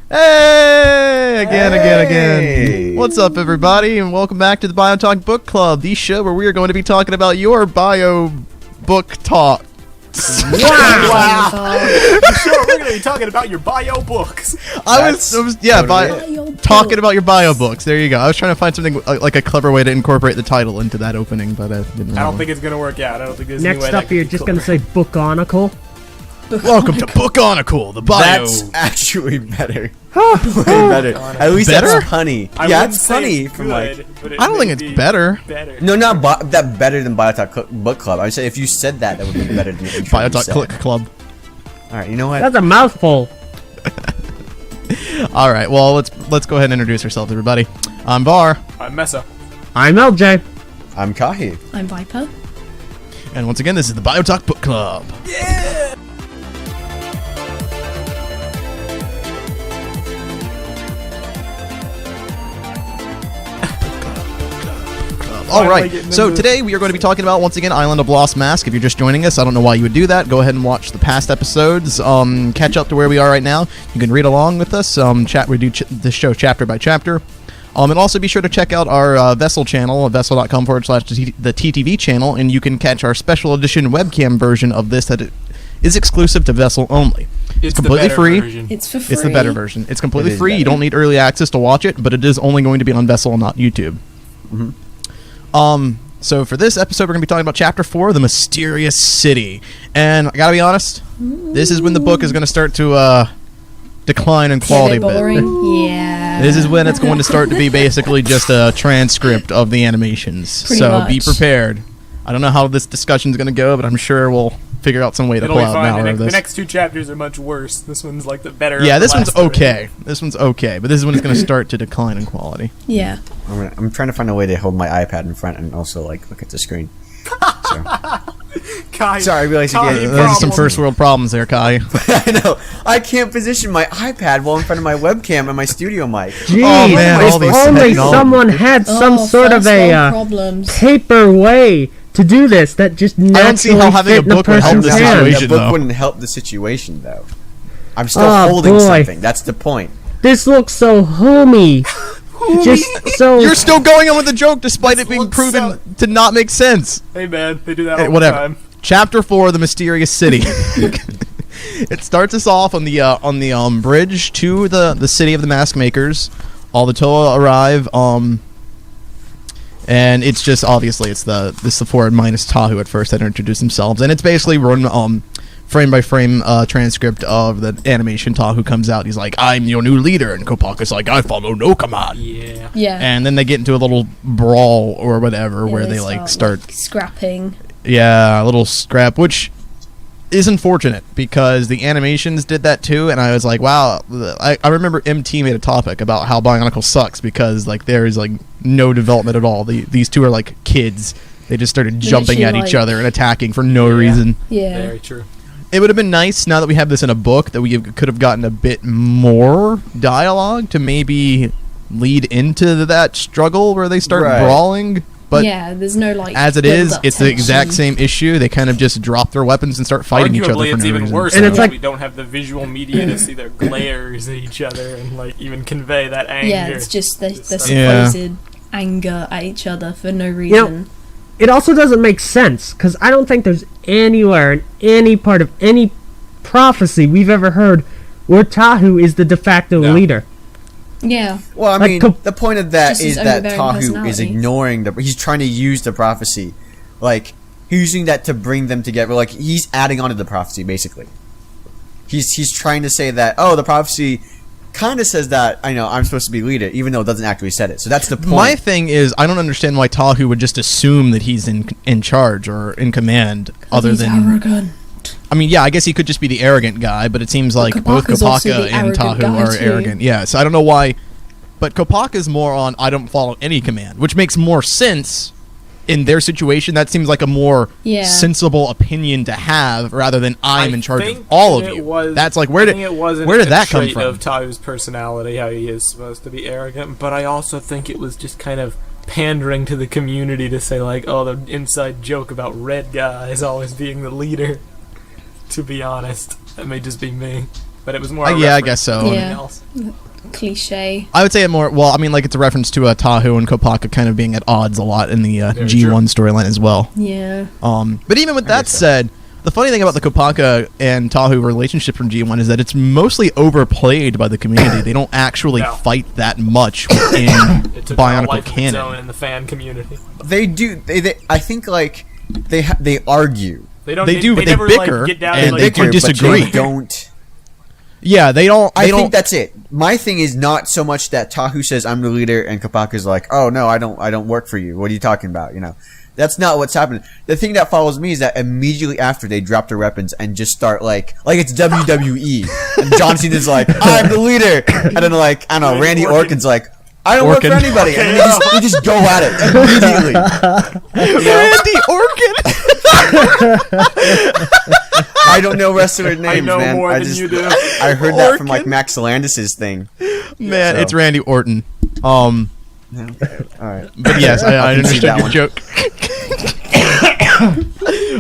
Hey! Again. What's up, everybody, and welcome back to the BioTalk Book Club, the show where we are going to be talking about your bio book talk. Wow! Sure, we're going to be talking about your bio books. I was talking about your bio books. There you go. I was trying to find something like a clever way to incorporate the title into that opening, but I didn't. I don't think it's going to work out. I don't think there's Next any way up, you're just going to say BioNICLE. Welcome to BioNICLE, the bio. That's actually better. Way better. At least Better? that's punny. I it's punny from good, but it I don't may think it's be better. No, not that better than BioTalk Book Club. I would say if you said that, that would be better than the intro you BioTalk said. Click Club. All right, you know what? That's a mouthful. All right, well let's go ahead and introduce ourselves, everybody. I'm Var, I'm Meso. I'm Eljay. I'm Kahi. I'm Viper. and once again, this is the BioTalk Book Club. All right, so today we are going to be talking about, once again, Island of Lost Mask. If you're just joining us, I don't know why you would do that. Go ahead and watch the past episodes, catch up to where we are right now. You can read along with us. We do this show chapter by chapter. And also be sure to check out our Vessel channel, vessel.com/the TTV channel, and you can catch our special edition webcam version of this that is exclusive to Vessel only. It's completely the free. Version. It's for free. It's the better version. It's completely It is free. You better. don't need early access to watch it, but it is only going to be on Vessel and not YouTube. So for this episode, we're going to be talking about Chapter 4, The Mysterious City. And I gotta be honest, this is when the book is going to start to decline in quality a bit. boring. Yeah. This is when it's going to start to be basically just a transcript of the animations. Pretty So be much. prepared. I don't know how this discussion is going to go, but I'm sure we'll figure out some way to It'll pull be out an fine. hour of The this. next two chapters are much worse. This one's like the better. Yeah, of the this one's last three. okay. This one's okay, but this is when it's going to start to decline in quality. Yeah. I'm trying to find a way to hold my iPad in front and also like look at the screen. So. Kai, Sorry, I realized you Kai can't- Those are some problem. first world problems there, Kai. I know. I can't position my iPad while in front of my webcam and my studio mic. Jeez, Oh, man, all if these only technology. someone had some sort of first world a problems. paper way to do this that just don't see how naturally having a fit in a book would help person's this hand. situation. The book though. wouldn't help the situation, though. I'm still Oh, holding boy. something. That's the point. This looks so homey. Just so... You're still going on with the joke despite This it being looks proven to not make sense. Hey man, they do that Hey, all whatever. the time. Chapter 4, The Mysterious City. It starts us off on the bridge to the city of the Mask Makers. All the Toa arrive, and it's just obviously it's the four minus Tahu at first that introduce themselves, and it's basically run frame by frame transcript of the animation. Tahu comes out, he's like, "I'm your new leader," and Kopaka's like, "I follow no command." Yeah. Yeah. And then they get into a little brawl or whatever Yeah, where they like start scrapping. yeah, a little scrap, which is unfortunate because the animations did that too, and I was like, wow. I remember MT made a topic about how BioNICLE sucks because like there is like no development at all. These two are like kids. They just started jumping at Literally, each like- other and attacking for no Yeah. reason. Yeah. Very true. It would have been nice now that we have this in a book that we could have gotten a bit more dialogue to maybe lead into that struggle where they start Right. brawling. But yeah, there's no like. as it is, build-up it's the exact tension. same issue. They kind of just drop their weapons and start fighting each other Arguably, for it's no even reason. worse And it's because like- we don't have the visual media to see their glares at each other and like even convey that anger. Yeah, it's just the Yeah. supposed anger at each other for no reason. It also doesn't make sense, because I don't think there's anywhere in any part of any prophecy we've ever heard where Tahu is the de facto No. leader. Yeah. Well, I Like, mean, the point of that Just his is that overbearing Tahu is personality. ignoring he's trying to use the prophecy. Like, he's using that to bring them together. Like, he's adding on to the prophecy, basically. He's trying to say that, oh, the prophecy kind of says that, I know, I'm supposed to be leader, even though it doesn't actually say it. So that's the point. My thing is, I don't understand why Tahu would just assume that he's in charge or in command, other He's than. arrogant. I mean, yeah, I guess he could just be the arrogant guy, but it seems like both Kopaka's also Kopaka the and arrogant Tahu guy are too. arrogant. Yeah, so I don't know why, but Kopaka's more on I don't follow any command, which makes more sense in their situation. That seems like a more Yeah. sensible opinion to have rather than I'm in charge of think all of it you. was- That's like I where think it wasn't did a that come trait from? of Tahu's personality, how he is supposed to be arrogant, but I also think it was just kind of pandering to the community to say like, oh, the inside joke about red guys always being the leader. To be honest, that may just be me. but it was more. Yeah, I guess so. than Yeah. anything else. Cliche. I would say it more. Well, I mean, like it's a reference to Tahu and Kopaka kind of being at odds a lot in the Very G1 storyline as well. Yeah. But even with that guess so. said, the funny thing about the Kopaka and Tahu relationship from G1 is that it's mostly overplayed by the community. They don't actually No. fight that much within It took on a Bionicle life of its own canon. in the fan community. They do. I think like they argue. They don't. They do, but they never, bicker, like, get down and and, they like, can disagree. But they don't. Yeah, they don't. I They think don't. that's it. My thing is not so much that Tahu says I'm the leader and Kopaka's like, oh no, I don't work for you. What are you talking about? You know, that's not what's happening. The thing that follows me is that immediately after they drop their weapons and just start like it's WWE, and John Cena's like, I'm the leader, and then like I don't know, Randy Orton's like, I don't work for Orkin. anybody, and then they just go at it immediately. Randy Orkin. I don't know wrestler names, I know man. more I than just, you do. I heard that from like Orkin. Max Landis's thing. Man, So. it's Randy Orton. All right. But yes, I can see understood that your joke.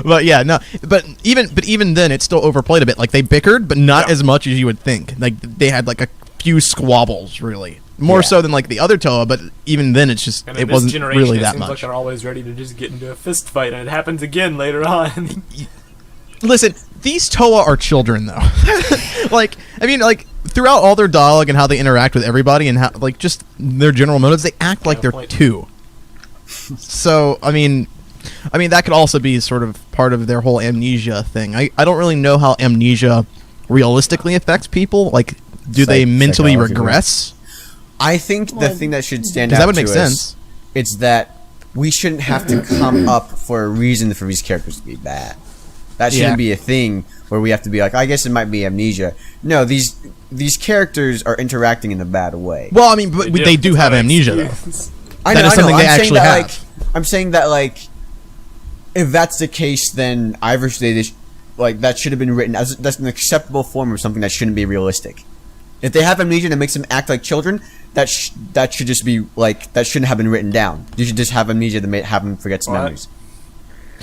But yeah, no. But even then, it's still overplayed a bit. Like they bickered, but not as much as you would think. Like they had like a few squabbles, really, more Yeah. so than like the other Toa. But even then, it's just And in it this wasn't generation, really it that seems like much. they're always ready to just get into a fist fight, and it happens again later on. Listen, these Toa are children, though. Like, I mean, like throughout all their dialogue and how they interact with everybody and how like just their general motives, they act like Yeah, they're point. 2. So, I mean, that could also be sort of part of their whole amnesia thing. I don't really know how amnesia realistically affects people. Like, do they mentally psychology. regress? I think the thing that should stand out Because that would to make us sense. is that we shouldn't have to come up for a reason for these characters to be bad. That shouldn't Yeah. be a thing where we have to be like, I guess it might be amnesia. No, these characters are interacting in a bad way. Well, I mean, but they do It's have not an amnesia, though. excuse. that is something they I'm saying actually that, have. Like, I'm saying that like, if that's the case, then obviously like that should have been written as that's an acceptable form of something that shouldn't be realistic. If they have amnesia that makes them act like children, that should just be like that shouldn't have been written down. You should just have amnesia to have them forget some What? memories.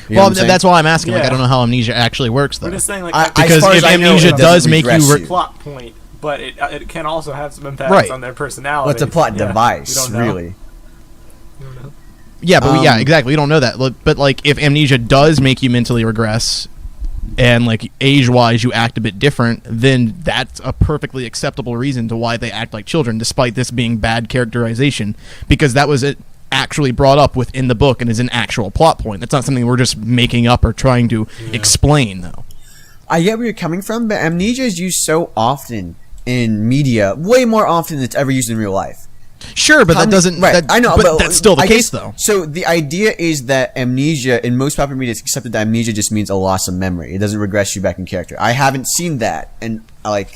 You know Well, what I'm saying? that's why I'm asking. Like, Yeah. I don't know how amnesia actually works, though. We're just saying, like, Because as far if as I know, amnesia it doesn't does make you regress re- plot point, but it can also have some impacts Right. on their personality. well, it's a plot Yeah, device, we don't know. really. We don't know. Yeah, but yeah, Um, exactly. We don't know that. But like, if amnesia does make you mentally regress, and like age-wise you act a bit different, then that's a perfectly acceptable reason to why they act like children, despite this being bad characterization, because that was it actually brought up within the book and is an actual plot point. That's not something we're just making up or trying to explain, though. I get where you're coming from, but amnesia is used so often in media, way more often than it's ever used in real life. Sure, but that doesn't. Right, that- I know, but that's still the I case, guess- though. So the idea is that amnesia, in most popular media, it's accepted that amnesia just means a loss of memory. It doesn't regress you back in character. I haven't seen that, and I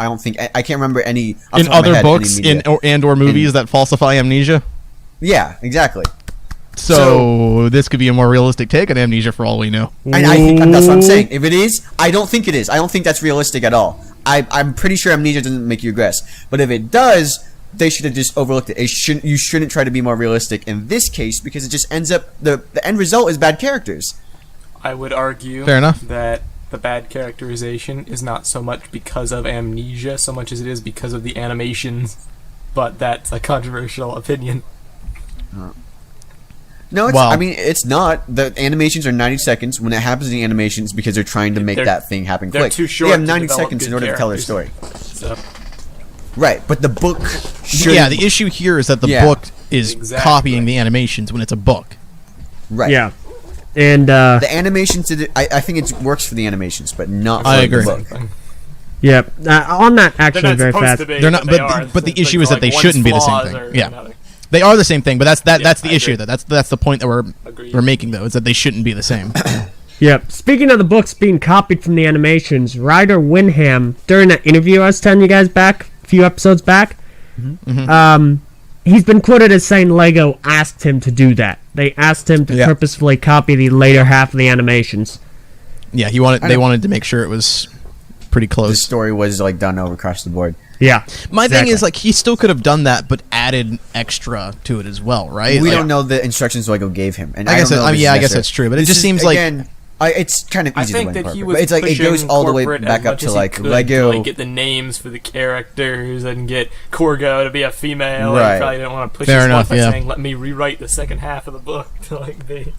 don't think I can't remember any off In the top of my other head, books, any media. and or movies that falsify amnesia. Yeah, exactly. So this could be a more realistic take on amnesia, for all we know. And I think that's what I'm saying. If it is, I don't think it is. I don't think that's realistic at all. I'm pretty sure amnesia doesn't make you regress. But if it does, they should have just overlooked it. You shouldn't try to be more realistic in this case because it just ends up the end result is bad characters. I would argue Fair enough. that the bad characterization is not so much because of amnesia, so much as it is because of the animations. But that's a controversial opinion. No, it's, Well- I mean it's not. The animations are 90 seconds. When it happens in the animations, because they're trying to make They're- that thing happen they're quick. too short They have to 90 develop seconds in good order to tell their characters. story. So Right, but the book should. Yeah, the issue here is that the Yeah. book is Exactly. copying the animations when it's a book. right. Yeah. And The animations did it. I think it works for the animations, but not for I the agree. book. yeah, on that they're actually not very supposed fast. to be. They're not, they but are. but the It's issue like is that they one's shouldn't be the same flaws thing. or Yeah, another. they are the same thing, but that's I the issue. agree. That's the point that Agreed. we're making, though, is that they shouldn't be the same. Yep. Speaking of the books being copied from the animations, Ryder Winham, during that interview I was telling you guys back, a few episodes back, he's been quoted as saying Lego asked him to do that. They asked him to Yeah. purposefully copy the later half of the animations. Yeah, they wanted to make sure it was pretty The close. story was like done over across the board. Yeah. My thing exactly. is, like, he still could have done that, but added extra to it as well, right? We Like, don't know the instructions Lego gave him, and I guess don't know if I mean, it's yeah, I guess necessary. that's true, but it This just is, seems like again, It's kind of I easy to think win that he corporate, was but it's like it goes all the way corporate back as up much to as he like could Lego. to, like, get the names for the characters and get Corgo to be a female. Right. And he probably didn't want to push Fair his enough, luck by yeah. saying, "Let me rewrite the second half of the book to like be."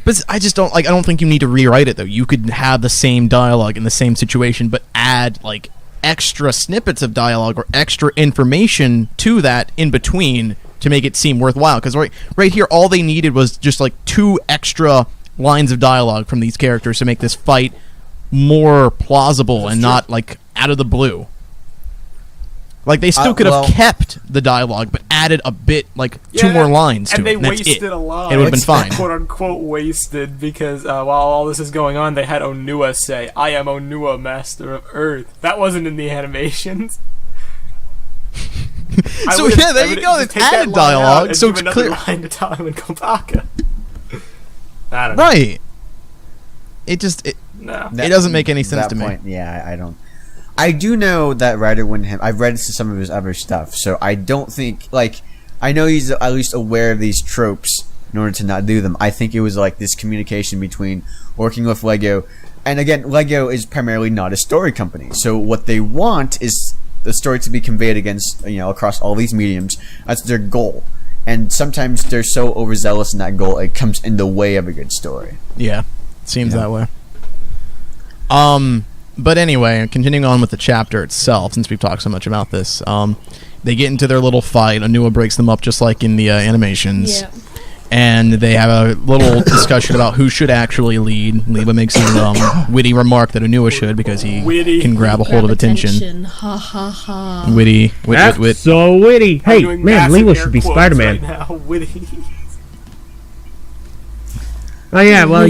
But I just don't like. I don't think you need to rewrite it though. You could have the same dialogue in the same situation, but add like extra snippets of dialogue or extra information to that in between to make it seem worthwhile. Because right here, all they needed was just like 2 extra lines of dialogue from these characters to make this fight more plausible and not like out of the blue. Like they still could have kept the dialogue, but added a bit, like 2 more lines to and it. they And that's wasted it. a line. It would have been fine. "Quote unquote wasted" because while all this is going on, they had Onua say, "I am Onua, master of Earth." That wasn't in the animations. So yeah, there you go. They've added dialogue, so it's another clear. line to Tywin Kopaka. I don't know. Right. It just No. it doesn't make any sense to me. Yeah, I don't. I do know that Ryder wouldn't have. I've read some of his other stuff, so I don't think like I know he's at least aware of these tropes in order to not do them. I think it was like this communication between working with Lego, and again, Lego is primarily not a story company, so what they want is the story to be conveyed against across all these mediums. That's their goal, and sometimes they're so overzealous in that goal it comes in the way of a good story. Yeah, seems that way. But anyway, continuing on with the chapter itself, since we've talked so much about this, they get into their little fight. Anua breaks them up just like in the animations. Yeah. And they have a little discussion about who should actually lead. Leva makes a witty remark that Anua should because he can grab a hold of attention. Ha ha ha. Witty. That's Wit. so witty. I'm Hey, doing man, massive Lewa air should be quotes Spider-Man. right now. Witty. Oh yeah, well,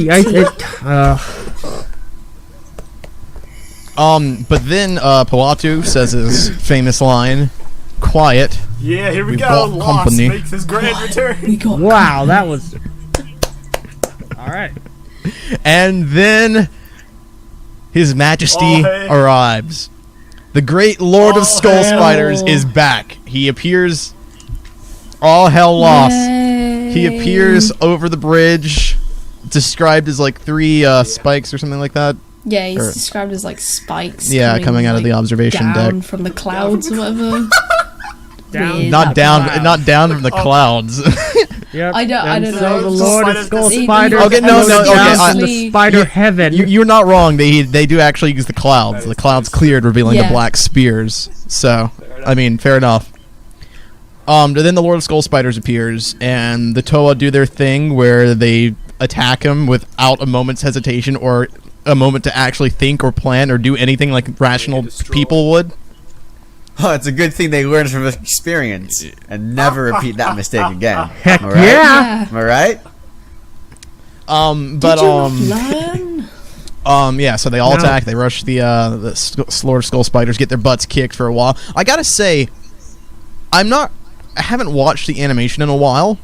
But then Palatu says his famous line, "Quiet." Yeah, here we We go. bought Lost company. makes his grand return. We got wow, that was. All right. And then His Majesty arrives. The great Lord of Skull Spiders is back. He appears. All hell lost. Yay. He appears over the bridge, described as like 3 spikes or something like that. Yeah, he's Or- described as like spikes. Yeah, coming out of the observation down deck. from the clouds or whatever. Down. Not down, clouds. not down from the clouds. Yep. I don't And know. So the Lord of Skull He- Spiders. Okay, no, goes no, okay, down from the I- spider heaven. You're not wrong. They do actually use the clouds. The clouds cleared, revealing the Yeah. black spears. So, I mean, fair enough. Then the Lord of Skull Spiders appears, and the Toa do their thing where they attack him without a moment's hesitation or a moment to actually think or plan or do anything like rational people would. Oh, it's a good thing they learned from experience and never repeat that mistake again. Heck Am I right? yeah. Am I right? But Learn? yeah, so they all No. attack. They rush the Lord of Skull Spiders, get their butts kicked for a while. I gotta say, I haven't watched the animation in a while,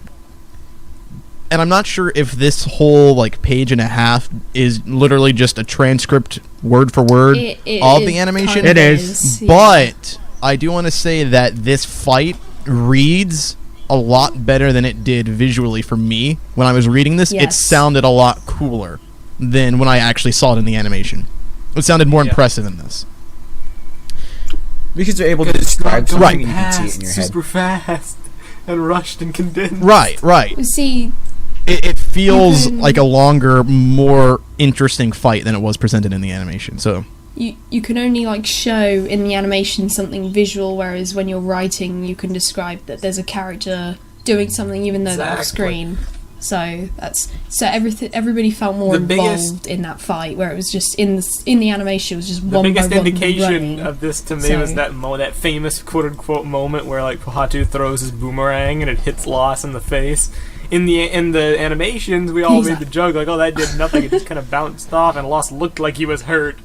and I'm not sure if this whole like page and a half is literally just a transcript word for word It of is the animation. kind of It is. yeah. But I do want to say that this fight reads a lot better than it did visually for me when I was reading this. It Yes. sounded a lot cooler than when I actually saw it in the animation. It sounded more impressive in this. Because they're able to describe something Right. and you can see it in your head. Super fast and rushed and condensed. Right. See, It feels can- like a longer, more interesting fight than it was presented in the animation. So you can only like show in the animation something visual, whereas when you're writing, you can describe that there's a character doing something, even though they're off Exactly. screen. So everybody felt more The biggest- involved in that fight, where it was just in the animation, it was just The one biggest by one indication running. of this to me So- was that famous quote unquote moment where like Pohatu throws his boomerang and it hits Loss in the face. In the animations, we all He's made like- the joke like, oh, that did nothing. It just kind of bounced off, and Loss looked like he was hurt.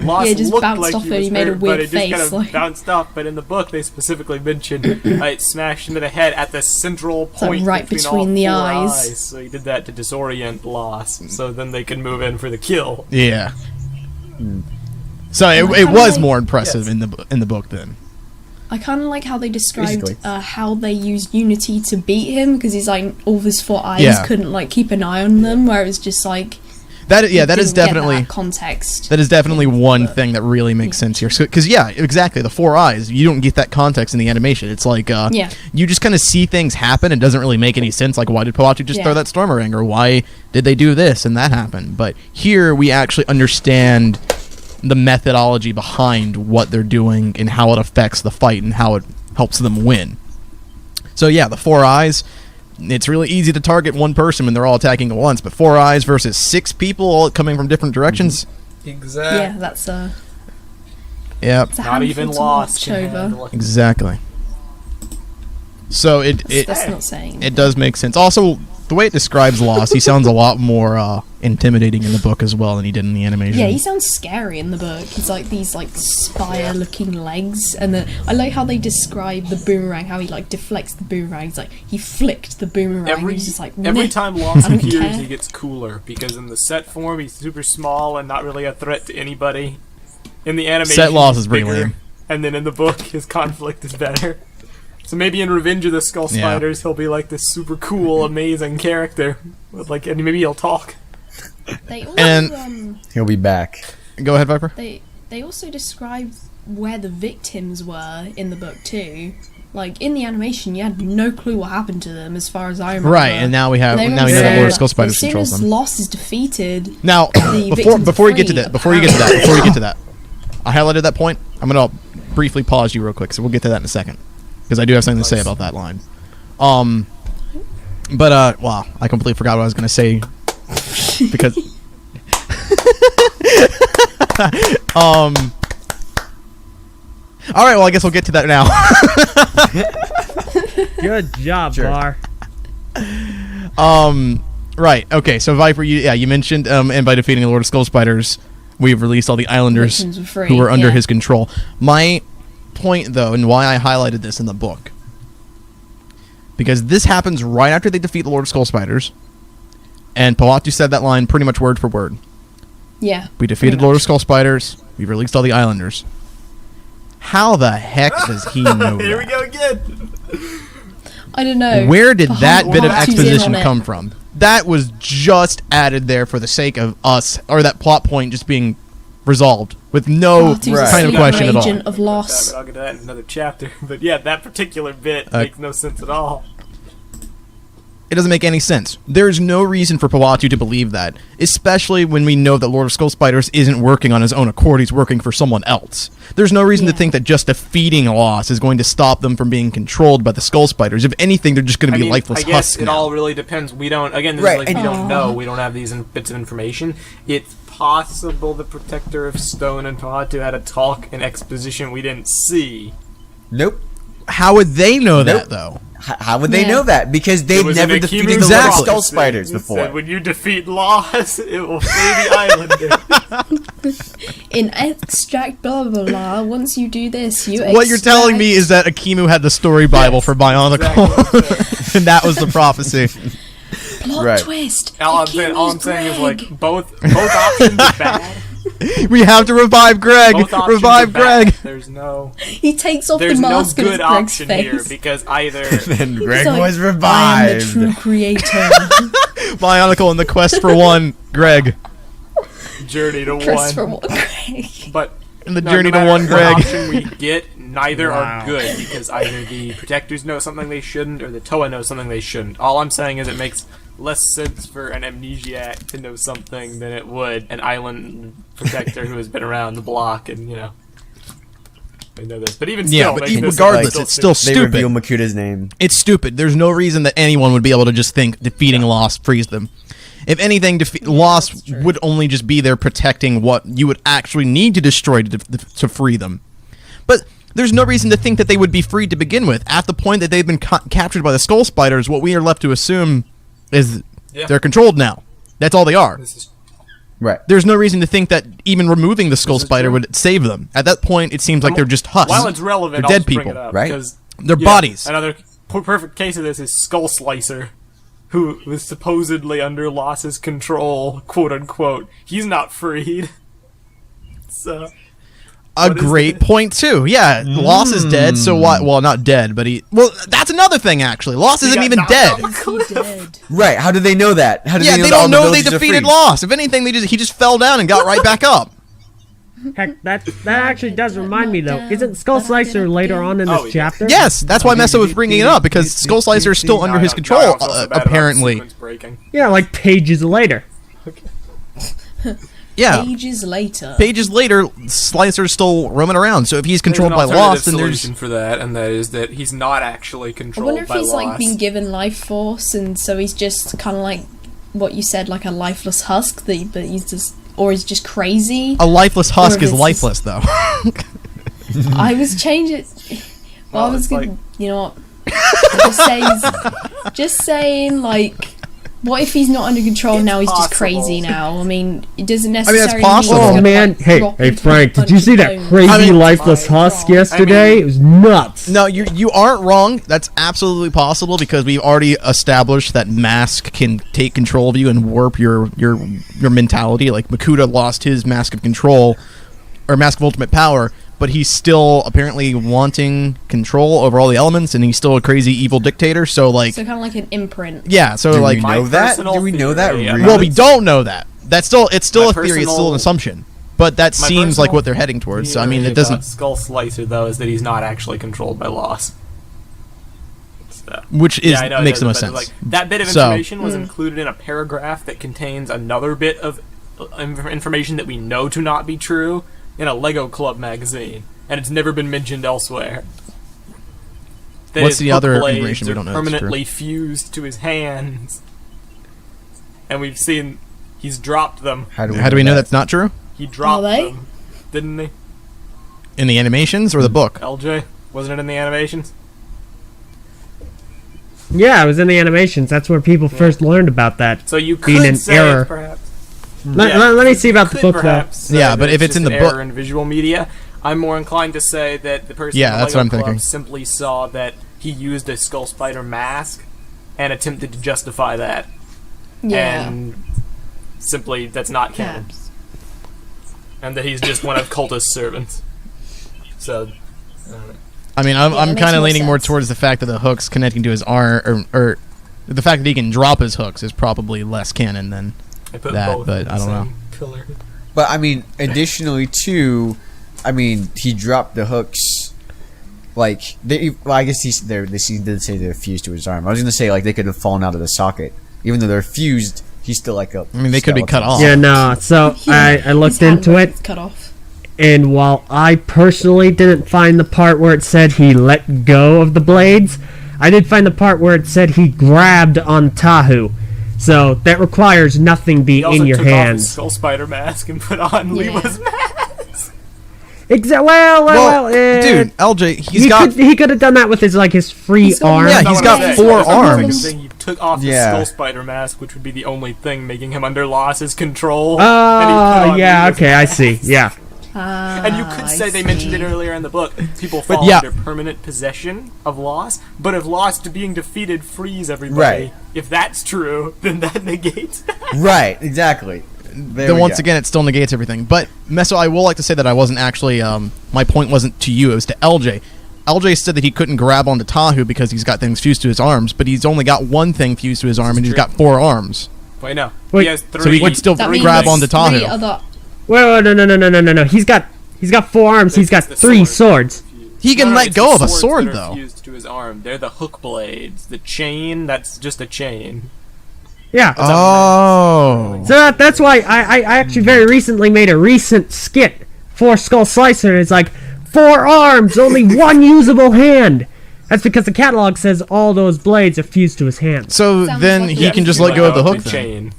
Loss Yeah, it just looked bounced like off he and was he made a hurt, weird but it just kind face, of like- bounced off. But in the book, they specifically mentioned it smashed into the head at the central like point right between all between the four eyes. So he did that to disorient Loss, so then they could move in for the kill. yeah. So it kinda was like- more impressive Yes. in the book then. I kind of like how they described Basically. how they used Unity to beat him, because he's like all of his 4 eyes Yeah. couldn't like keep an eye on them, where it was just like That is didn't get definitely that context. That is definitely one thing that really makes sense here. Because exactly, the 4 eyes. You don't get that context in the animation. It's like you just kind of see things happen. It doesn't really make any sense. Like, why did Pawatu just throw that Stormerang, or why did they do this and that happen? But here we actually understand the methodology behind what they're doing and how it affects the fight and how it helps them win. So yeah, the 4 eyes. It's really easy to target one person when they're all attacking at once, but 4 eyes versus 6 people all coming from different directions. Exactly. Yeah, that's a. Yep. It's a Not even handful to lost. watch over. Exactly. So That's not saying. it does make sense. Also, the way it describes Lost, he sounds a lot more intimidating in the book as well than he did in the animation. Yeah, he sounds scary in the book. He's like these like spire-looking legs, and then I like how they describe the boomerang. How he like deflects the boomerang. He's like he flicked the boomerang. He's just like every time Lost I don't appears, care. he gets cooler because in the set form he's super small and not really a threat to anybody. In the animation, Set Lost he's is pretty bigger, lame. and then in the book, his conflict is better. So maybe in Revenge of the Skull Spiders, he'll be like this super cool, amazing character, with like, and maybe he'll talk. They also, And- He'll be back. Go ahead, Viper. They also described where the victims were in the book too. Like in the animation, you had no clue what happened to them, as far as I remember. Right, and now we know They that said Lord of Skull Spiders as soon controls as them. Lost is defeated. Now, victims before are you get to free, that, before you get to that, I highlighted that point. I'm gonna briefly pause you real quick, so we'll get to that in a second, because I do have something to say about that line. But wow, I completely forgot what I was gonna say because All right, well, I guess we'll get to that now. Good job, Sure. Bar. Right. Okay. So Viper, you mentioned, and by defeating the Lord of Skull Spiders, we've released all the Islanders Victims were free, who were under yeah. his control. My point, though, and why I highlighted this in the book, because this happens right after they defeat the Lord of Skull Spiders, and Pawatu said that line pretty much word for word. Yeah. We defeated pretty Lord of much. Skull Spiders. We released all the Islanders. How the heck does he know Here we that? go again. I don't know. Where did that Pawatu's bit of in exposition on it. come from? That was just added there for the sake of us, or that plot point just being resolved with no Pawatu's a kind of secret question at all. agent of loss. But I'll get to that in another chapter. But yeah, that particular bit Uh, makes no sense at all. It doesn't make any sense. There's no reason for Pawatu to believe that, especially when we know that Lord of Skull Spiders isn't working on his own accord, he's working for someone else. There's no reason to Yeah. think that just defeating Loss is going to stop them from being controlled by the Skull Spiders. If anything, they're just going to be lifeless I guess husks it now. all really depends. We don't. Again, this Right, is like and- we don't know. We don't have these bits of information. It's possible the Protector of Stone and Pawatu had a talk and exposition we didn't see. Nope. How would they know Nope. that, though? How would they Yeah. know that? Because It they've was never in defeated Akimu's the Lord of Exactly. Skull prophecy. Spiders It before. said, when you defeat Loss, it will free the Islander. In extract blah blah blah. Once you do this, you. What you're telling me is that Akimu had the story Bible for Bionicle, Exactly. and that was the prophecy. plot Right. twist. all I'm saying is like both options are bad. We have to revive Greg. Both options Revive are bad. Greg. There's no He takes off the no mask and it's good Greg's option face. here because either Then He's Greg like, was I am the revived. true creator. Bionicle in the quest for one. Greg journey to Christopher one, Greg. but in the no journey to matter one. what Greg. option we get, neither Wow. are good because either the protectors know something they shouldn't, or the Toa knows something they shouldn't. All I'm saying is it makes less sense for an amnesiac to know something than it would an island protector who has been around the block and they know this. But even still, Yeah, but makes no sense. regardless, Like, it's still They stupid. reveal Makuta's name. It's stupid. There's no reason that anyone would be able to just think defeating Lost frees them. If anything, Lost that's true. would only just be there protecting what you would actually need to destroy to free them. But there's no reason to think that they would be freed to begin with. At the point that they've been captured by the Skull Spiders, what we are left to assume is Yeah. they're controlled now. That's all they are. This is Right. There's no reason to think that even removing the Skull This is Spider true. would save them. At that point, it seems like they're just husks. while it's relevant, They're I'll dead just bring people, it up, right? because, Their bodies. Another perfect case of this is Skull Slicer, who was supposedly under Loss's control, quote unquote. He's not freed. So A What is great it? point too. Yeah, Loss is dead. So what? Well, not dead, but he. Well, that's another thing actually. Loss isn't got even knocked out. dead. Is he dead? Right? How did they know that? How did Yeah, they know they that all don't the know they villages are defeated free? Loss. If anything, he just fell down and got right back up. Heck, that actually does remind me though. Isn't Skull Slicer later on in Oh, this yeah. chapter? Yes, that's why Meso was bringing it up because Skull Slicer is still under his control, apparently. Yeah, like pages later. Yeah. Ages later. Pages later, Slicer's still roaming around. So if he's There's controlled an by Loss, alternative then there's solution for that, and that is that he's not actually I controlled wonder if by he's Loss. like been given life force, and so he's just kind of like what you said, like a lifeless husk. But he's just, or he's just crazy. a lifeless husk if is it's lifeless, though. I was changing. Well, I Well, was it's gonna, like- you know what? just saying, like, what if he's not under control It's now? He's just possible. crazy now. I mean, it doesn't that's necessarily. possible. mean he's Oh gonna, man, like, hey, drop hey into Frank, did you see that 100 crazy bones. lifeless My husk God. yesterday? It was nuts. No, you aren't wrong. That's absolutely possible because we've already established that Mask can take control of you and warp your mentality. Like Makuta lost his Mask of Control or Mask of Ultimate Power, but he's still apparently wanting control over all the elements, and he's still a crazy evil dictator. So like, So kind of like an imprint. yeah. So Do like, we My know that? personal Do we know that? theory, Really? well, we don't know that. It's still My a theory. It's still an personal- assumption. But that My seems like personal what they're heading towards. So I mean, theory it doesn't. about Skull Slicer, though, is that he's not actually controlled by Loss. So, Which is yeah, I know it makes the most doesn't, sense. but, like, that bit of So- information was included in a paragraph that contains another bit of information that we know to not be true in a Lego Club magazine, and it's never been mentioned elsewhere. That What's his the hook other blades information we are don't know that's true? permanently fused to his hands, and we've seen he's dropped them. How do we know that? that's not true? He dropped they? them, didn't he? In the animations or the book? LJ, wasn't it in the animations? Yeah, it was in the animations. That's where people first learned about that. So you Being could an say error. perhaps. Let me see about the Could book though. perhaps say Yeah, but that if it's in just the an book- error in visual media, I'm more inclined to say that the person Yeah, in the that's Lego what I'm Club thinking. simply saw that he used a Skull Spider mask and attempted to justify that, Yeah. and simply that's not canon, Perhaps. and that he's just one of Cultist servants. So, I mean, Yeah, I'm that makes kind of more leaning more sense. towards the fact that the hook's connecting to his arm, or the fact that he can drop his hooks is probably less canon than. I put That, both but in the I don't know. same pillar. But I mean, additionally too, I mean, he dropped the hooks. Like, well, I guess he did say they're fused to his arm. I was gonna say like they could have fallen out of the socket, even though they're fused. He's still like a. I mean, they could be cut skeleton. off. Yeah, no. So I His looked hand into it, was cut off. and while I personally didn't find the part where it said he let go of the blades, I did find the part where it said he grabbed on Tahu. So that requires nothing be He also in your took off his hands. Skull Spider mask and put on Yeah. Lewa's mask. Well, dude, LJ, he could have done that with his free He's got arm. Yeah, That's he's not got what I'm saying. four That's not what I'm arms. saying. He took off Yeah. the Skull Spider mask, which would be the only thing making him under Loss's control. Oh, and he put on yeah, Lewa's okay, I mask. see. Yeah. And you could say they mentioned it earlier in the book. People But fall yeah. under permanent possession of Loss, but if Loss to being defeated frees everybody, Right. if that's true, then that negates. Right. Exactly. There Then we once go. again, it still negates everything. But Meso, I will like to say that I wasn't actually. My point wasn't to you; it was to LJ. LJ said that he couldn't grab onto Tahu because he's got things fused to his arms, but he's only got one thing fused to his arm, and he's true. got 4 arms. Wait, no. Wait, He has so he could still That three means grab things. onto Tahu. 3 other. Wait, no. He's got 4 arms. He's got It's the 3 sword. swords. He can No, let it's go the of a swords sword, that are though. fused to his arm. They're the hook blades. The chain, that's just a chain. Yeah. Oh. So that's why I actually very recently made a recent skit for Skull Slicer. It's like 4 arms, only 1 usable hand. That's because the catalog says all those blades are fused to his hands. So Sounds then like he it. can just You let go of the out hook then. chain.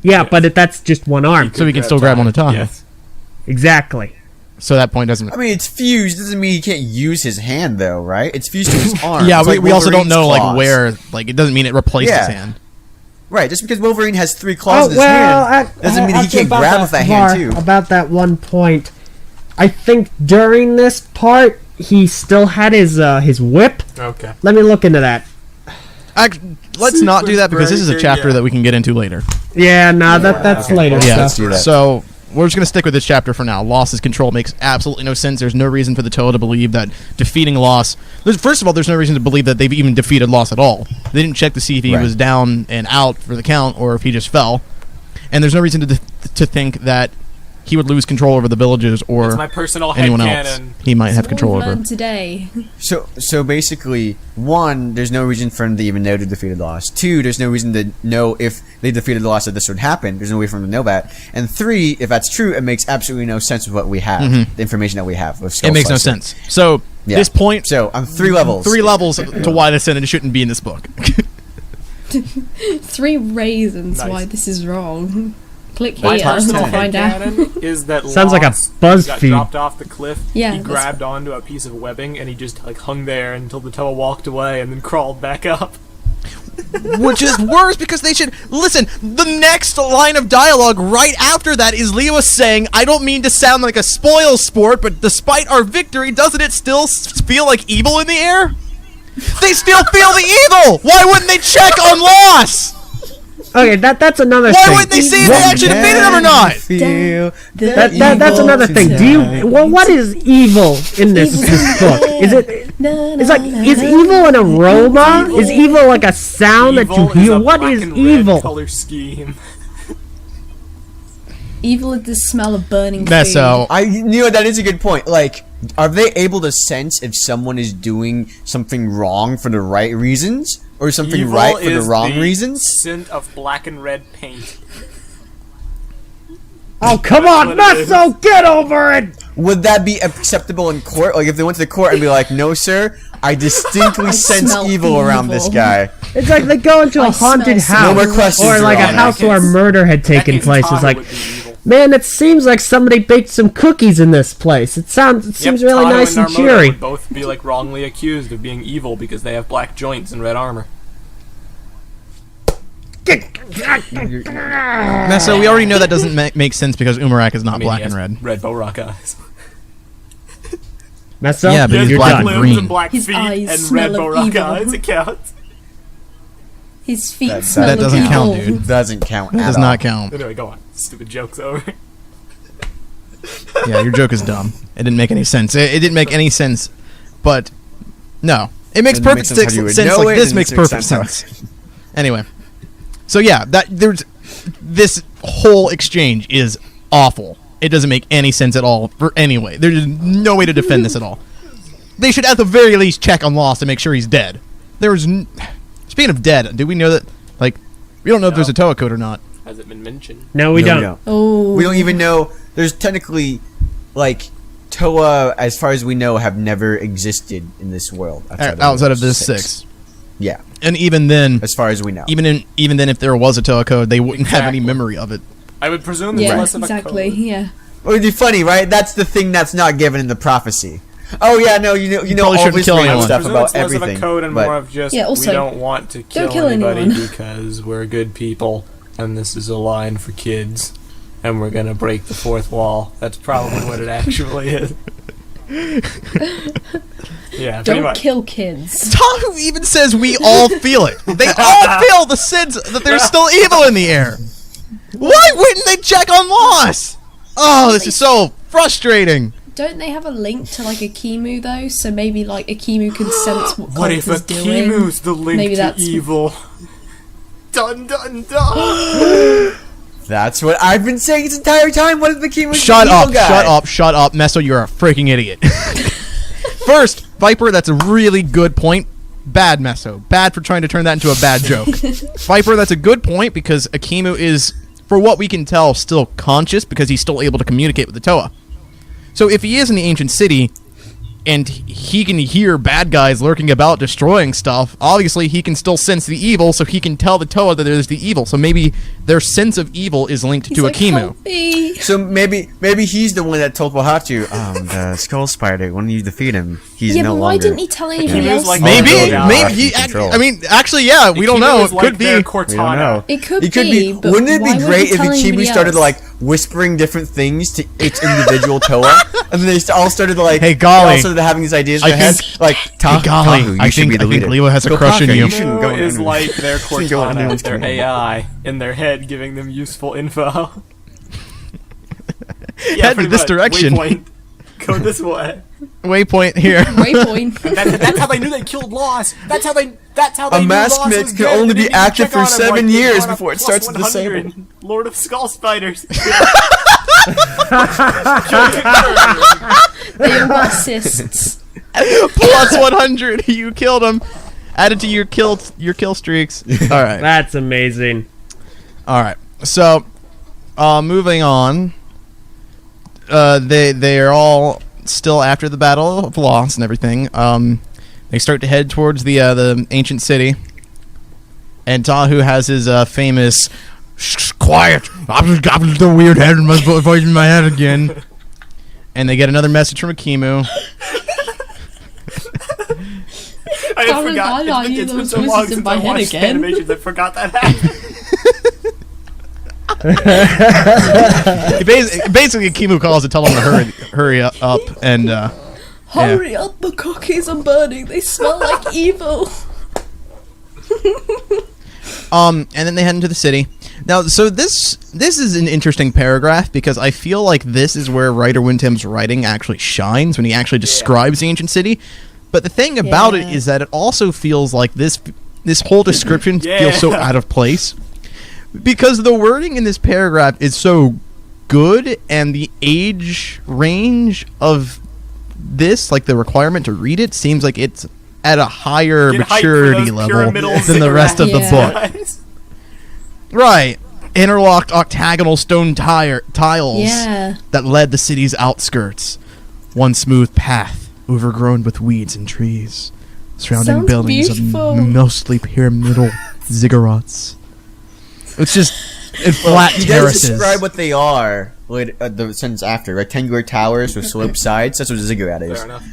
Yeah, but that's just 1 arm. So he can still grab onto Tahu. Yes. Exactly. So that point doesn't. I mean, it's fused. Doesn't mean he can't use his hand, though, right? It's fused to his arm. Yeah, It's we, like we also don't Wolverine's know like claws. where. Like it doesn't mean it replaced his Yeah. hand. Right, just because Wolverine has 3 claws Oh in his well, hand doesn't mean he actually can't about grab that with that hand var- too. About that one point, I think during this part he still had his whip. Okay. Let me look into that. Let's not do that because this is a Breaker, chapter yeah. that we can get into later. Yeah, nah, that's later. Yeah. stuff. do that. So we're just going to stick with this chapter for now. Loss's control makes absolutely no sense. There's no reason for the Toa to believe that defeating Loss... First of all, there's no reason to believe that they've even defeated Loss at all. They didn't check to see if he was down and out for the count or if he just fell. And there's no reason to think that he would lose control over the villages or It's my personal anyone else headcanon. he might have What control we've over. learned today. So basically, 1, there's no reason for him to even know to defeated Loss. 2, there's no reason to know if they defeated Loss that this would happen. There's no way for him to know that. And 3, if that's true, it makes absolutely no sense with what we have, the information that we have. With Skull It makes no Slicer. sense. So, this point... So, on 3 levels. 3 levels to why the sentence shouldn't be in this book. 3 reasons Nice. why this is wrong. Click My here personal to find out. headcanon is that Sounds like a Loss BuzzFeed. got dropped off the cliff. Yeah, he that's- grabbed onto a piece of webbing and he just like hung there until the Toa walked away and then crawled back up. Which is worse because they should... Listen, the next line of dialogue right after that is Leo saying, I don't mean to sound like a spoil sport, but despite our victory, doesn't it still feel like evil in the air? They still feel the evil! Why wouldn't they check on Loss? Okay, that's another Why thing. wouldn't they see if they actually defeated him or not? Feel the That's evil another thing. Do you? tonight. Well, what is evil in this book? Is it? It's like, is evil an aroma? Is evil like a sound that you Evil is hear? a What black is and red evil? color scheme. Evil is the smell of burning Meso. That is a good point. Like, are they able to sense if someone is doing something wrong for the right reasons? Or something Evil right for the is wrong the reasons? scent of black and red paint. Oh, come on, what it Meso, get over it! Would that be acceptable in court? Like, if they went to the court and be like, no, sir, I distinctly sense smell evil around this evil." guy. It's like they go into a I haunted smell house, No more questions, or like Your a Honor. house where a murder had taken Becky's place. It's Tata like, would be evil. man, it seems like somebody baked some cookies in this place. It seems really Tata nice and Narmoda cheery. would both be like wrongly accused of being evil because they have black joints and red armor. Meso, we already know that doesn't make sense because Umarak is not I mean, black he and has red. red bow rock eyes. Meso, Yeah, but He has he's you're black black and done. limbs green. and black His feet eyes and smell red bow of rock evil. eyes. It counts. His feet That smell of doesn't count, evil. dude. Doesn't count That at does all. not count. Anyway, go on. Stupid joke's over. Yeah, your joke is dumb. It didn't make any sense. It didn't make any sense, but no. It makes Didn't perfect make sense how you would sense. know Like it, this didn't makes make perfect sense sense. Anyway, so yeah, there's this whole exchange is awful. It doesn't make any sense at all for any way. There's no way to defend this at all. They should at the very least check on Lost to make sure he's dead. Speaking of dead, do we know that? Like, we don't know if there's a Toa code or not. Has it been mentioned? No, we don't. Oh. We don't even know. There's technically, like, Toa, as far as we know, have never existed in this world Outside of this six. Yeah, And even then, as far as we know. even then, if there was a Toa code, they wouldn't have any Exactly. memory of it. I would presume it's Yeah, less of a exactly. code. Yeah. It would be funny, right? That's the thing that's not given in the prophecy. Oh yeah, no, you know probably all shouldn't this kill random anyone. stuff Presume about it's less everything. of a code and but more of just Yeah, also, we don't want to kill kill anybody anyone. because we're good people and this is a line for kids and we're gonna break the fourth wall. That's probably what it actually is. Yeah, pretty Don't much. kill kids. Tahu even says we all feel it. They all feel the sense that there's still evil in the air. Why wouldn't they check on Loss? Oh, this is so frustrating. Don't they have a link to like a Kimu though? So maybe like a Kimu can sense what What if a Clovis is doing. Kimu's the link Maybe to that's- evil? Dun dun dun! That's what I've been saying this entire time. What is the key? Shut up, shut up, Meso, you're a freaking idiot. First, Viper, that's a really good point. Bad, Meso. Bad for trying to turn that into a bad joke. Viper, that's a good point because Akimu is, for what we can tell, still conscious because he's still able to communicate with the Toa. So if he is in the ancient city and he can hear bad guys lurking about destroying stuff, obviously he can still sense the evil, so he can tell the Toa that there's the evil. So maybe their sense of evil is linked He's to like, Akimu. "Help me." So maybe he's the one that told Wahatu, the skull spider. When you defeat him, he's Yeah, no but why longer. didn't he tell anybody Kimu's else? like Maybe, Oh, yeah. maybe. He, Control. I mean, actually, yeah, we don't Ikimu know. is It like could their be. We don't Cortana. know. It could It could be. but Wouldn't it why be would great he if tell Ichibu anybody started else? like whispering different things to each individual Toa, and then they all started like, Hey, golly. they all started having these ideas in I their heads, think- like, Hey, golly, Tahu, you I should think- be the I think leader. Leo has a Go crush on Kaka, you. You shouldn't go Kimu is in. like their Shouldn't go in Cortana, there. their AI in their head, giving them useful info. Head pretty this much. direction. Waypoint. Go this way. Waypoint here. Waypoint. That's how they knew they killed Lost. That's how they A knew mask Lost mix was can dead. only They be didn't even active check for on him 7 they years got a before it plus starts to disable. 100. Lord of Skull Spiders. The assists. Plus 100. You killed him. Added to your kill streaks. All right. That's amazing. All right. So, moving on. They are all still after the Battle of Lost and everything. They start to head towards the ancient city, and Tahu has his famous "Shh, quiet. I'm just the weird head in my voice in my head again." And they get another message from Akimu. I How did forgot. I hear It's been those so long voices in since my I head watched again? animations. I forgot that happened. Basically, Akimu calls to tell him to hurry up, and Hurry up, the cookies are burning. They smell like evil. and then they head into the city. Now, so this is an interesting paragraph because I feel like this is where writer Windham's writing actually shines when he actually describes the ancient city. But the thing about it Yeah. is that it also feels like this whole description feels so out of place because the wording in this paragraph is so good, and the age range of this, like the requirement to read it, seems like it's at a higher Get hyped for maturity those level pyramidal than the rest of the cigarettes. book. Guys. Right. Interlocked octagonal stone tiles Yeah. that led the city's outskirts. One smooth path, overgrown with weeds and trees. Surrounding Sounds buildings beautiful. of mostly pyramidal ziggurats. It's just flat He does terraces. describe what they are. The sentence after rectangular towers with sloped sides. That's what a ziggurat is. Fair enough.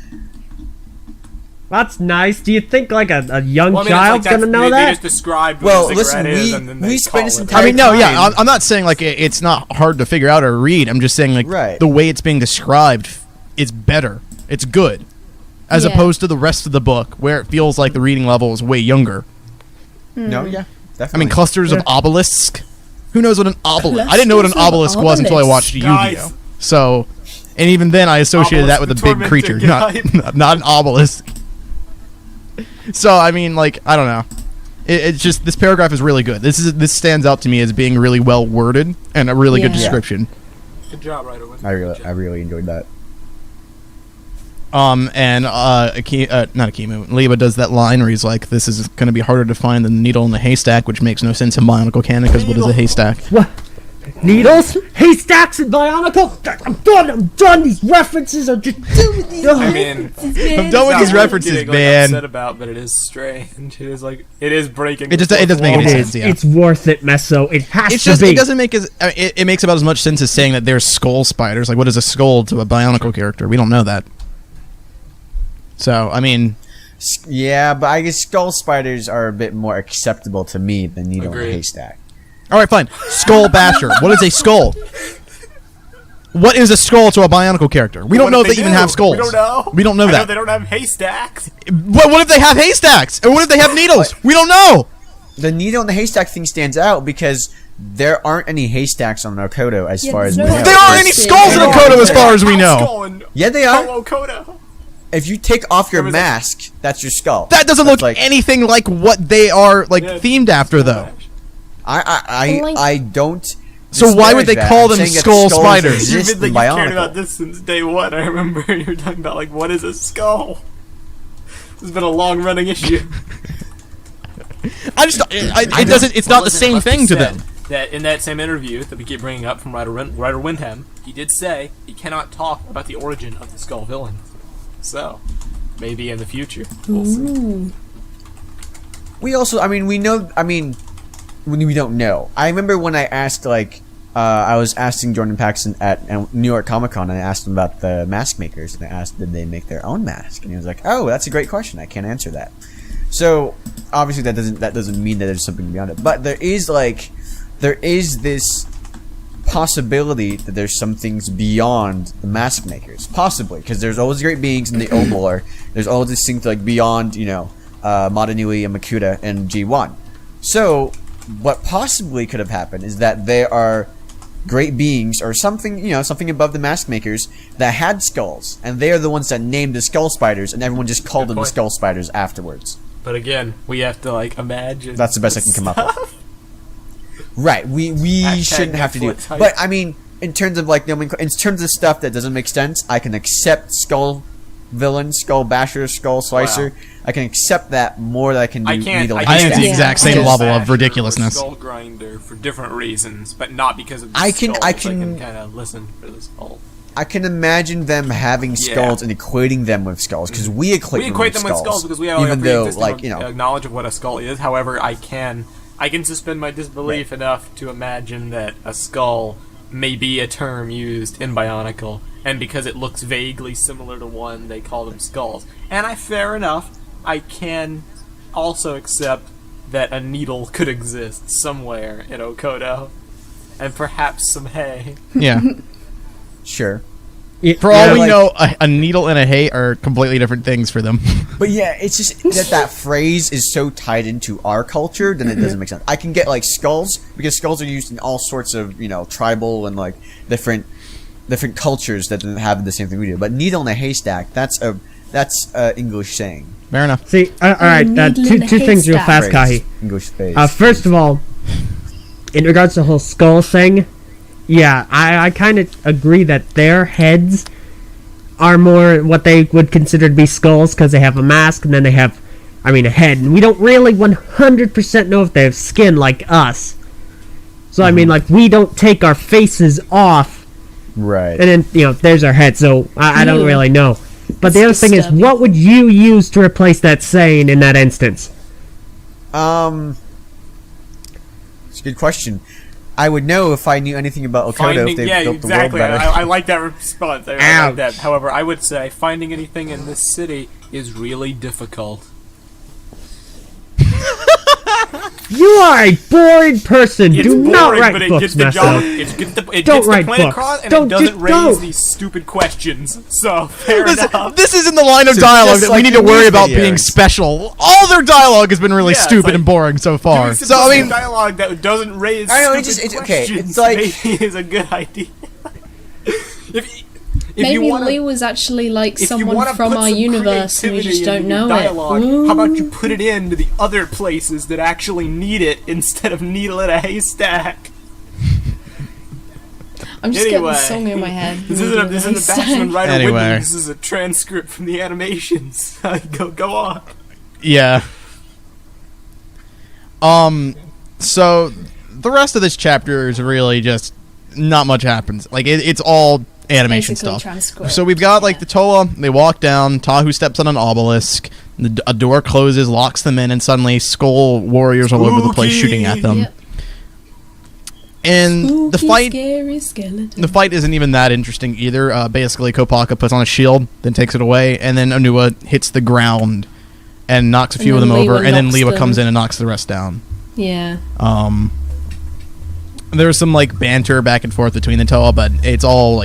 That's nice. Do you think like a young Well, I mean, child's it's like gonna know they that? just described Well, what a listen, cigarette is, we- and then we they spent call this it. entire I mean, no, yeah, time. I'm not saying like it's not hard to figure out or read. I'm just saying like Right. the way it's being described is better. It's good, as Yeah. opposed to the rest of the book where it feels like the reading level is way younger. No, yeah, definitely. I mean, clusters of Yeah. obelisk. Who knows what an obelisk? I didn't know what an Clusters of obelisk was until I watched obelisks. Yu-Gi-Oh. So, and even then, I associated that with a Obelisk, big the creature, tormented not an obelisk. So, I mean, like, I don't know. It's just this paragraph is really good. This stands out to me as being really well worded and a really good Yeah. description. Good job, Ryder. I really enjoyed that. And not Akimu, Liba does that line where he's like, "This is going to be harder to find than the needle in the haystack," which makes no sense in Bionicle canon because what is a haystack? What? Needles? Haystacks and Bionicle? I'm done. These references are just. I mean, I'm done with it's these not references, getting, man. Upset about, but it is strange. It is like it is breaking. It the doesn't make fourth any wall. sense. Yeah. It's worth it, Meso. It has It's to just be. it doesn't make it makes about as much sense as saying that there's skull spiders. Like, what is a skull to a Bionicle character? We don't know that. So, I mean, Yeah, but I guess skull spiders are a bit more acceptable to me than needle in a Agreed. haystack. all right, fine. Skull basher. What is a skull? What is a skull to a Bionicle character? We don't What know if if they even do? have skulls. We don't know. We don't know I that. they don't have haystacks. What if they have haystacks? And what if they have needles? We don't know. The needle in the haystack thing stands out because there aren't any haystacks on Okoto as Yeah, far as there's we no know. There aren't any skulls in Yeah. Okoto as far as we know. Going, Yeah, they are. oh, Okoto. If you take off your There was a- mask, that's your skull. That doesn't That's look anything like what they are like Yeah. themed after, though. Like- I don't. So why would they disparage that. call I'm them saying that skull skulls spiders? You've exist been in like, you've cared about Bionicle. this since day one. I remember you were talking about like what is a skull. This has been a long running issue. I just it doesn't. It's not the same thing to them. That in that same interview that we keep bringing up from Ryder Windham, he did say he cannot talk about the origin of the skull villain. So maybe in the future we'll see. Ooh. We also, I mean, we know. I mean, we don't know. I remember when I asked, like, I was asking Jordan Paxson at New York Comic Con, and I asked him about the mask makers, and I asked, did they make their own mask? And he was like, "Oh, that's a great question. I can't answer that." So obviously, that doesn't mean that there's something beyond it. But there is this possibility that there's some things beyond the mask makers, possibly, because there's always great beings in the old lore. There's always this thing like beyond, Madanui and Makuta and G1. So what possibly could have happened is that there are great beings or something, something above the mask makers that had skulls, and they are the ones that named the skull spiders, and everyone just called them the skull spiders afterwards. But again, we have to imagine. That's the best I can come up with. Right, we shouldn't have to do it. Type. But I mean, in terms of in terms of stuff that doesn't make sense, I can accept skull villain, skull basher, skull slicer. Wow. I can accept that more than I can do needle. I think it's the exact same Yeah. level of ridiculousness. Skull grinder for different reasons, but not because of the I can kind of listen for the skull. I can imagine them having skulls and equating them with skulls because we equate them with skulls because we have even a though knowledge of what a skull is. However, I can suspend my disbelief enough to imagine that a skull may be a term used in Bionicle, and because it looks vaguely similar to one, they call them skulls. And fair enough, I can also accept that a needle could exist somewhere in Okoto, and perhaps some hay. Yeah. Sure. For all we know, a needle and a hay are completely different things for them. But yeah, it's just that phrase is so tied into our culture that it doesn't make sense. I can get skulls because skulls are used in all sorts of tribal and different cultures that have the same thing we do. But needle in a haystack, that's a English saying. Fair enough. See, all right, two things real fast, Kahi. English phrase. First of all, in regards to the whole skull thing, yeah, I kind of agree that their heads are more what they would consider to be skulls because they have a mask and then they have, a head. And we don't really 100% know if they have skin like us. So, we don't take our faces off. Right. And then, there's our head, so I don't really know. But the other thing is, disturbing. what would you use to replace that saying in that instance? It's a good question. I would know if I knew anything about Okoto if they built the world better. I like that response. I like that. However, I would say finding anything in this city is really difficult. You are a boring person. It's Do not boring, write but it books, gets the job. Meso. It Don't gets the write point books. across, and Don't- it doesn't just raise don't. these stupid questions. So fair enough. This is in the line of So dialogue just that we like need the to worry news about videos. being special. All their dialogue has been really Yeah, it's stupid and boring so far. Doing So some dialogue that doesn't raise I know, stupid it's okay. questions It's like- maybe is a good idea. If Maybe you wanna, Lee was actually if you someone wanna from put our some universe and we just creativity don't into your know dialogue, it. how about you put it into the other places that actually need it instead of needle in a haystack? I'm just getting Anyway, the song in my head. This isn't a Bashman Writer Anyway. Whitney. This is a transcript from the animations. Go on. Yeah. So the rest of this chapter is really just not much happens. It's all animation Basically stuff. transcript, So we've got the Toa. They walk down. Tahu steps on an obelisk. A door closes, locks them in, and suddenly skull warriors all over the place Spooky. shooting at them. Yep. And the Spooky, fight. scary skeleton. The fight isn't even that interesting either. Basically, Kopaka puts on a shield, then takes it away, and then Onua hits the ground and knocks a few of then them over, Lewa and then knocks Lewa them. comes in and knocks the rest down. Yeah. There's some banter back and forth between the Toa, but it's all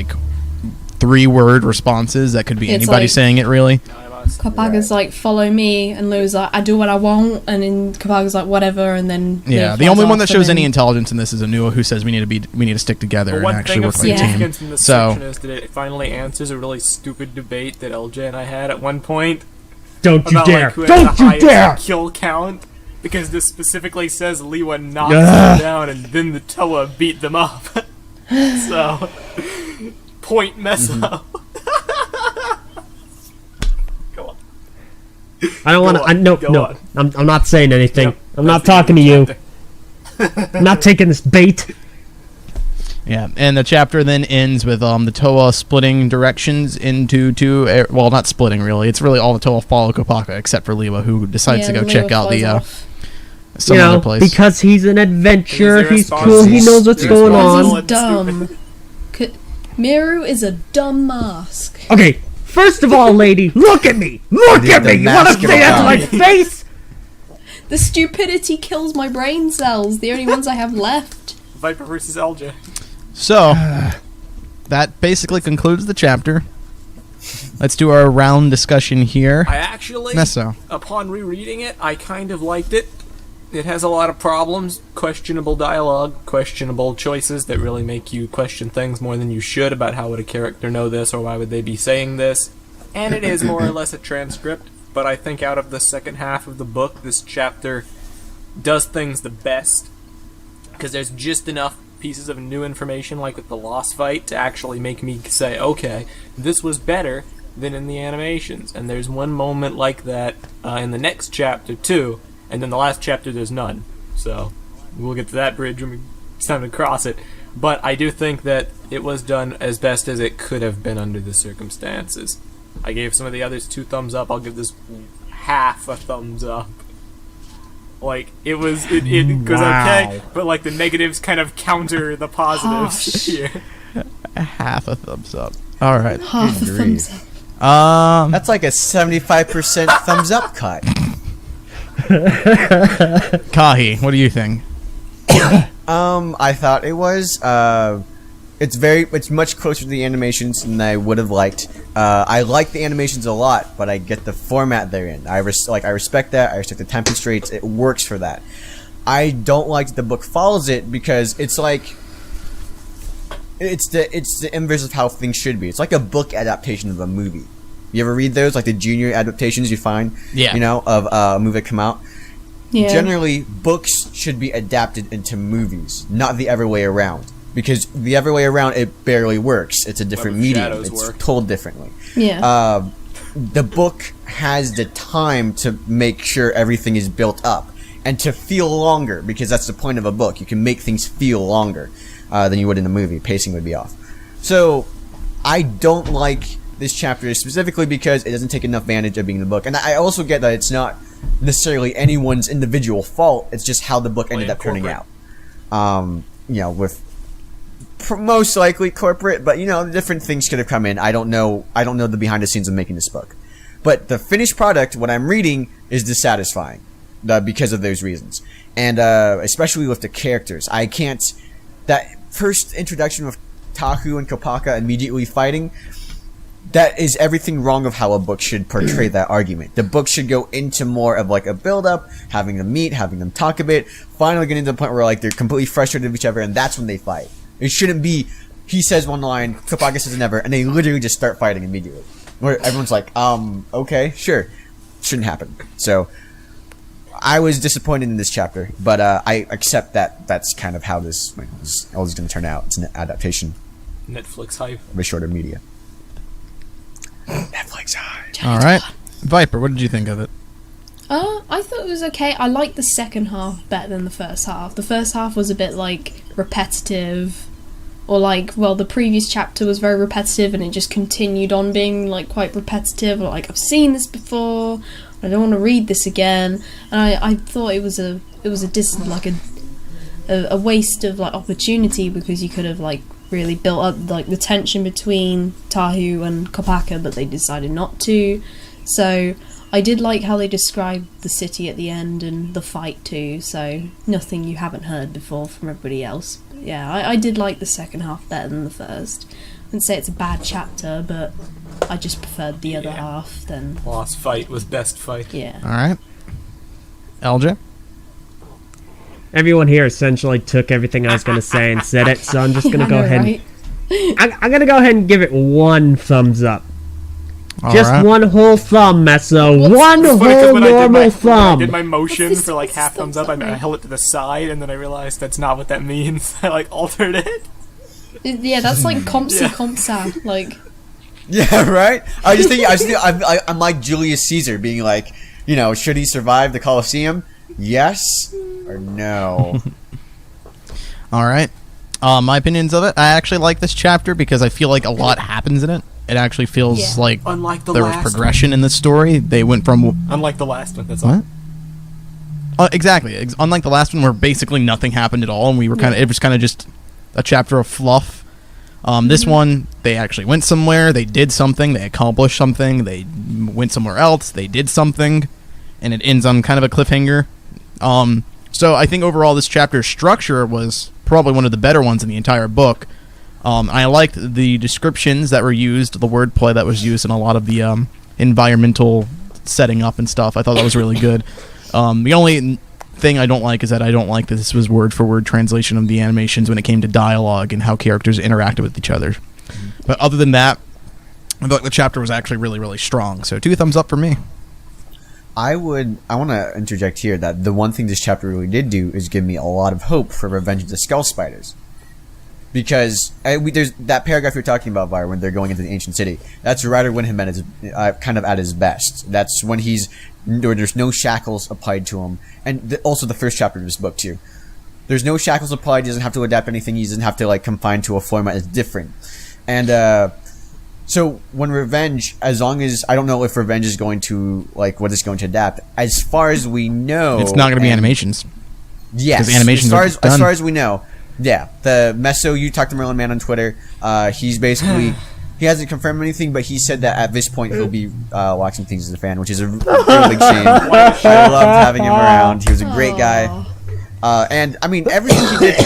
3-word responses that could be It's anybody like- saying it really. Kopaga's follow me, and Lou's I do what I want, and then Kopaga's whatever, and then Yeah, Lou the flies only one off, that and shows then- any intelligence in this is Onua, who says we need to stick together But and one actually thing of work like a team. significance in this So section is that it finally answers a really stupid debate that Eljay and I had at one point Don't you about dare! who had Don't the you highest dare! kill count, because this specifically says Lewa knocks Ugh. them down and then the Toa beat them up. So point Meso. Go on. I don't want to. No, Go no. on. I'm not saying anything. Yep, I'm that's not the talking to you. chapter. I'm not taking this bait. yeah, and the chapter then ends with the Toa splitting directions into two. Well, not splitting really. It's really all the Toa follow Kopaka except for Lewa, who decides to go Lewa check out flies the off. some other place. Because he's an adventurer. Is there He's response? cool. He knows what's There's going response. on. He's dumb. Miru is a dumb mask. Okay, first of all, lady, look at me. Look The- at the me. You want to mask of say that to my God. face? The stupidity kills my brain cells. The only ones I have left. Viper versus Eljay. So that basically concludes the chapter. Let's do our round discussion here. I actually, Meso. upon rereading it, I kind of liked it. It has a lot of problems, questionable dialogue, questionable choices that really make you question things more than you should about how would a character know this or why would they be saying this. And it is more or less a transcript, but I think out of the second half of the book, this chapter does things the best, because there's just enough pieces of new information, like with the Lost fight, to actually make me say, okay, this was better than in the animations. And there's one moment like that in the next chapter, too, and then the last chapter there's none. So, we'll get to that bridge when it's time to cross it. But I do think that it was done as best as it could have been under the circumstances. I gave some of the others 2 thumbs up. I'll give this half a thumbs up. Like, it goes okay, but like the negatives kind of counter the positives here. Half a thumbs up. All right. Half a thumbs up. That's like a 75% thumbs up cut. Kahi, what do you think? I thought it was. It's much closer to the animations than I would have liked. I like the animations a lot, but I get the format they're in. I respect that. I respect the time constraints. It works for that. I don't like that the book follows it, because it's like it's the inverse of how things should be. It's like a book adaptation of a movie. You ever read those, like the junior adaptations you find? Yeah. You know, of a movie that come out. Yeah. Generally, books should be adapted into movies, not the other way around. Because the other way around, it barely works. It's a different medium. It's told differently. Yeah. The book has the time to make sure everything is built up and to feel longer, because that's the point of a book. You can make things feel longer than you would in a movie. Pacing would be off. So I don't like this chapter specifically because it doesn't take enough advantage of being in the book. And I also get that it's not necessarily anyone's individual fault. It's just how the book ended up turning out. You know, with most likely corporate, but different things could have come in. I don't know the behind the scenes of making this book, but the finished product, what I'm reading, is dissatisfying because of those reasons, and especially with the characters. I can't. That first introduction of Tahu and Kopaka immediately fighting, that is everything wrong of how a book should portray that argument. The book should go into more of like a build-up, having them meet, having them talk a bit, finally getting to the point where like they're completely frustrated with each other, and that's when they fight. It shouldn't be, he says one line, Kopaka says another, and they literally just start fighting immediately. Where everyone's like, okay, sure. Shouldn't happen. So, I was disappointed in this chapter, but I accept that that's kind of how this is always going to turn out. It's an adaptation. Netflix hype. Of a shorter media. Netflix hype. All right. Viper, what did you think of it? I thought it was okay. I liked the second half better than the first half. The first half was a bit like repetitive, or like, well, the previous chapter was very repetitive and it just continued on being like quite repetitive, or like, I've seen this before, I don't want to read this again. And I thought it was a waste of like opportunity, because you could have like really built up like the tension between Tahu and Kopaka, but they decided not to. So I did like how they described the city at the end and the fight too, so nothing you haven't heard before from everybody else. Yeah, I did like the second half better than the first. I wouldn't say it's a bad chapter, but I just preferred the other half than... Lost fight was best fight. Yeah. All right. Eljay? Everyone here essentially took everything I was going to say and said it, so I'm just going to go ahead. Right? I'm going to go ahead and give it 1 thumbs up. All Just right. one whole thumb, Meso. One It's funny 'cause whole when I did normal my thumb. motion What's this- for like what's half this thumbs up, thumbs I up? held it to the side, and then I realized that's not what that means. I like altered it. Yeah, that's like compsa. Like, Yeah, right? I'm like Julius Caesar being like, should he survive the Colosseum? Yes or no? All right. My opinions of it. I actually like this chapter because I feel like a lot happens in it. It actually feels like Unlike the there was last progression in the story. They went from... Unlike the last one, that's all. What? Exactly. Unlike the last one, where basically nothing happened at all, and we were it was kind of just a chapter of fluff. This one, they actually went somewhere, they did something, they accomplished something, they went somewhere else, they did something, and it ends on kind of a cliffhanger. So I think overall this chapter's structure was probably one of the better ones in the entire book. I liked the descriptions that were used, the wordplay that was used in a lot of the environmental setting up and stuff. I thought that was really good. The only thing I don't like is that I don't like that this was word for word translation of the animations when it came to dialogue and how characters interacted with each other. But other than that, I feel like the chapter was actually really, really strong. So 2 thumbs up for me. I want to interject here that the one thing this chapter really did do is give me a lot of hope for Revenge of the Skull Spiders. Because there's that paragraph you're talking about, Var, when they're going into the ancient city. That's right when him at his kind of at his best. That's when there's no shackles applied to him, and also the first chapter of this book too. There's no shackles applied. He doesn't have to adapt anything. He doesn't have to confine to a format that's different. And so when Revenge, as long as I don't know if Revenge is going to what it's going to adapt. As far as we know, It's not going to be animations. Yes, animations as done. far as we know. Yeah, the Meso, you talked to Merlin Man on Twitter. He's basically, he hasn't confirmed anything, but he said that at this point he'll be watching things as a fan, which is a real big shame. I loved having him around. He was a great guy. And I mean, everything he did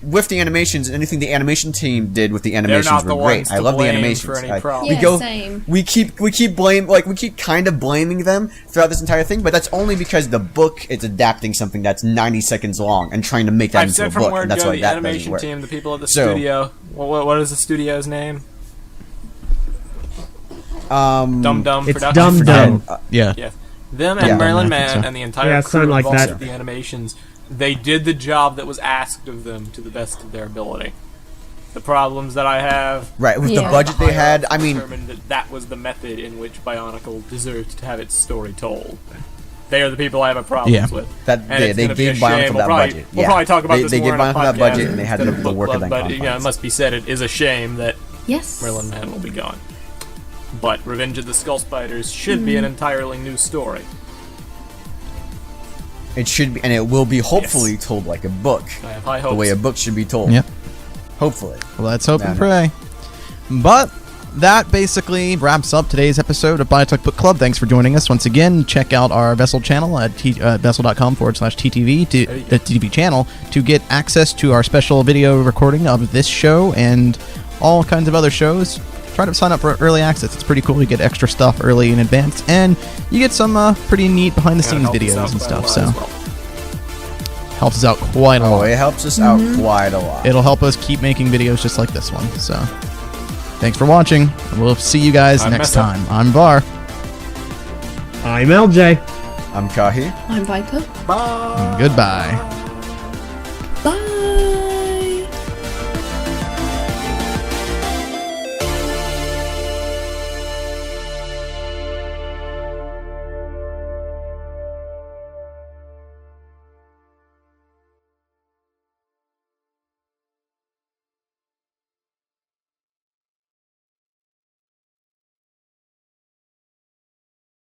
with the animations, anything the animation team did with the animations were great. I love the animations. Same. We keep kind of blaming them throughout this entire thing, but that's only because the book is adapting something that's 90 seconds long and trying to make that into a book. And that's why the that animation doesn't work. team, the people at the studio. What is the studio's name? Dum Dum It's Productions. Dum Dum. Yeah. Yes. Them and Merlin I think Man so. and the entire Yeah, crew something like involved that. with the animations, they did the job that was asked of them to the best of their ability. The problems that I have, Right, with the Yeah. budget they had, I mean, determined that was the method in which BioNICLE deserved to have its story told. They are the people I have a problems Yeah. with. that And it's they gonna be a gave shame. BioNICLE that budget. We'll probably talk about they, this they more gave in a BioNICLE that podcast budget, and they had instead the of book work of club, that but it must be said, it is a shame that Yes. Merlin Man will be gone. But Revenge of the Skull Spiders should be an entirely new story. It should be, and it will be hopefully told like a book. I have high The hopes. way a book should be told. Yep. Hopefully. Well, let's hope and No. pray. But that basically wraps up today's episode of BioTalk Book Club. Thanks for joining us once again. Check out our Vessel channel at vessel.com/TTV TTV channel to get access to our special video recording of this show and all kinds of other shows. Try to sign up for early access. It's pretty cool. You get extra stuff early in advance, and you get some pretty neat behind-the-scenes videos and stuff. So helps us out quite a Oh, lot. it helps us out quite a lot. It'll help us keep making videos just like this one. So thanks for watching. We'll see you guys I'm next Meso. time. I'm Var. I'm LJ. I'm Kahi. I'm Viper. Bye. Goodbye. Bye.